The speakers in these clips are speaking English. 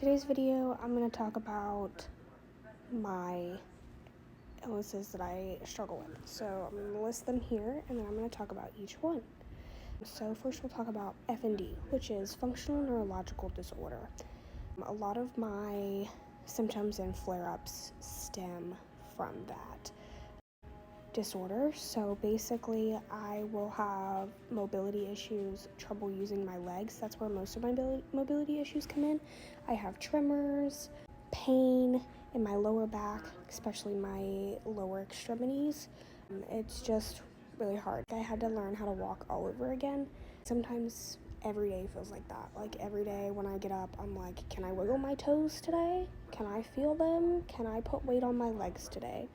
Today's video, I'm going to talk about my illnesses that I struggle with. So I'm going to list them here, and then I'm going to talk about each one. So first we'll talk about FND, which is functional neurological disorder. A lot of my symptoms and flare-ups stem from that disorder. So basically I will have mobility issues, trouble using my legs. That's where most of my mobility issues come in. I have tremors, pain in my lower back, especially my lower extremities. It's just really hard. I had to learn how to walk all over again. Sometimes every day feels like that. Like every day when I get up, I'm like, can I wiggle my toes today? Can I feel them? Can I put weight on my legs today?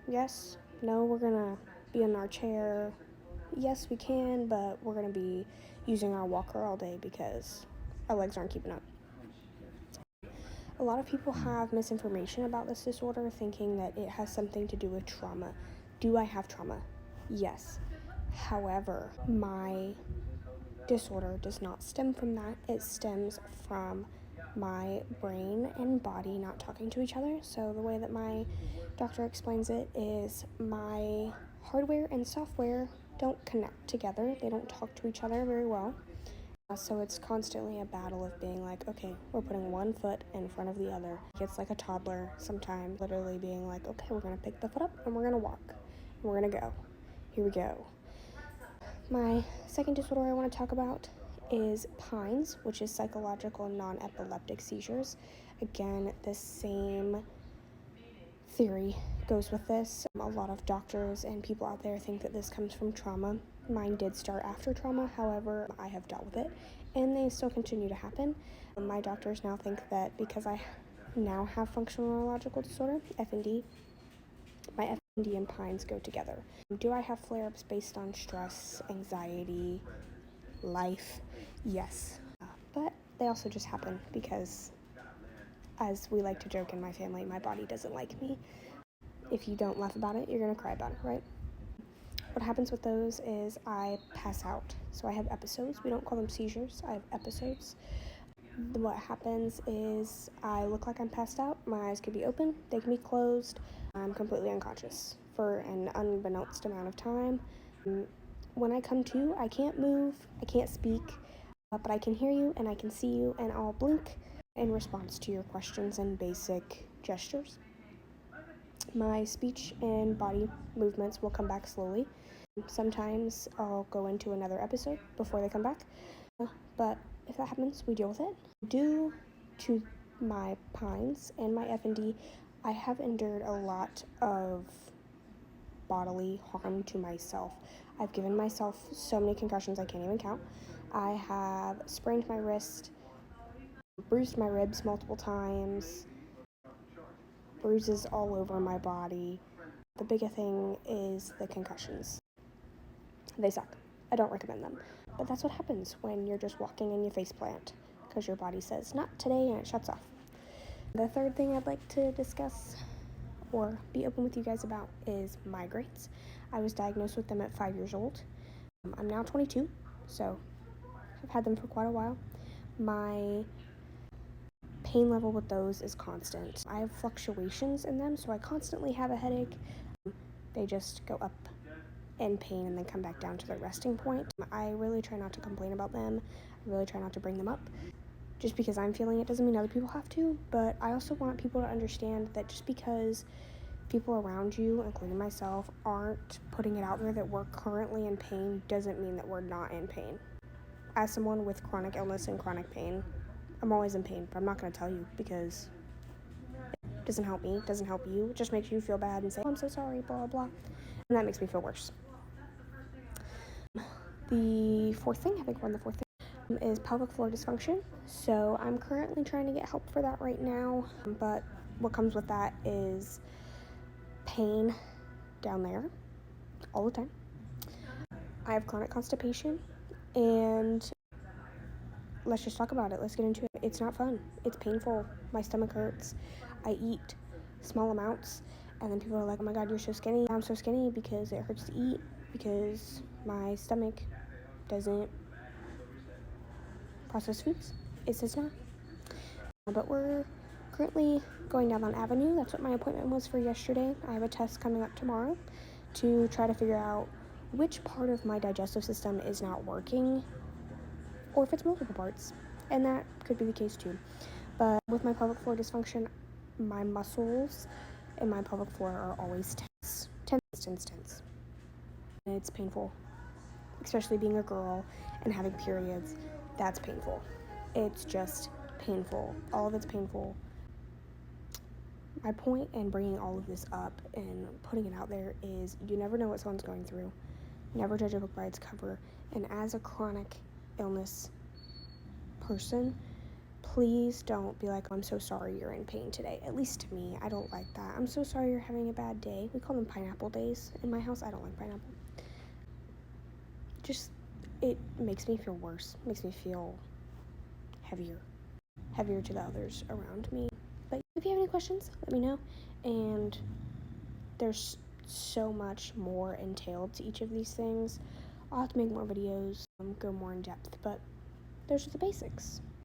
Yes, no, we're gonna be in our chair. Yes, we can, but we're gonna be using our walker all day because our legs aren't keeping up. A lot of people have misinformation about this disorder, thinking that it has something to do with trauma. Do I have trauma? Yes. However, my disorder does not stem from that. It stems from my brain and body not talking to each other. So the way that my doctor explains it is my hardware and software don't connect together. They don't talk to each other very well. So it's constantly a battle of being like, okay, we're putting one foot in front of the other. It's like a toddler sometimes, literally being like, okay, we're gonna pick the foot up and we're gonna walk. And we're gonna go. Here we go. My second disorder I want to talk about is PINES, which is psychological non-epileptic seizures. Again, the same theory goes with this. A lot of doctors and people out there think that this comes from trauma. Mine did start after trauma, however, I have dealt with it, and they still continue to happen. My doctors now think that because I now have functional neurological disorder, FND, my FND and PINES go together. Do I have flare-ups based on stress, anxiety, life? Yes. But they also just happen because, as we like to joke in my family, my body doesn't like me. If you don't laugh about it, you're gonna cry about it, right? What happens with those is I pass out. So I have episodes. We don't call them seizures. I have episodes. What happens is I look like I'm passed out. My eyes could be open. They can be closed. I'm completely unconscious for an unbeknownst amount of time. When I come to, I can't move. I can't speak. But I can hear you and I can see you, and I'll blink in response to your questions and basic gestures. My speech and body movements will come back slowly. Sometimes I'll go into another episode before they come back, but if that happens, we deal with it. Due to my PINES and my FND, I have endured a lot of bodily harm to myself. I've given myself so many concussions I can't even count. I have sprained my wrist, bruised my ribs multiple times, bruises all over my body. The biggest thing is the concussions. They suck. I don't recommend them. But that's what happens when you're just walking and you face plant, because your body says, not today, and it shuts off. The third thing I'd like to discuss or be open with you guys about is migraines. I was diagnosed with them at 5 years old. I'm now 22, so I've had them for quite a while. My pain level with those is constant. I have fluctuations in them, so I constantly have a headache. They just go up in pain and then come back down to their resting point. I really try not to complain about them. I really try not to bring them up. Just because I'm feeling it doesn't mean other people have to, but I also want people to understand that just because people around you, including myself, aren't putting it out there that we're currently in pain doesn't mean that we're not in pain. As someone with chronic illness and chronic pain, I'm always in pain, but I'm not going to tell you because it doesn't help me, it doesn't help you. It just makes you feel bad and say, oh, I'm so sorry, blah, blah, blah. And that makes me feel worse. The fourth thing, I think we're on the fourth thing, is pelvic floor dysfunction. So I'm currently trying to get help for that right now, but what comes with that is pain down there all the time. I have chronic constipation, and let's just talk about it. Let's get into it. It's not fun. It's painful. My stomach hurts. I eat small amounts, and then people are like, oh my God, you're so skinny. I'm so skinny because it hurts to eat, because my stomach doesn't process foods. It says not. But we're currently going down on Avenue. That's what my appointment was for yesterday. I have a test coming up tomorrow to try to figure out which part of my digestive system is not working, or if it's multiple parts, and that could be the case too. But with my pelvic floor dysfunction, my muscles in my pelvic floor are always tense. It's painful, especially being a girl and having periods. That's painful. It's just painful. All of it's painful. My point in bringing all of this up and putting it out there is you never know what someone's going through. Never judge a book by its cover. And as a chronic illness person, please don't be like, I'm so sorry you're in pain today. At least to me, I don't like that. I'm so sorry you're having a bad day. We call them pineapple days in my house. I don't like pineapple. Just, it makes me feel worse. It makes me feel heavier to the others around me. But if you have any questions, let me know. And there's so much more entailed to each of these things. I'll have to make more videos, go more in depth, but those are the basics.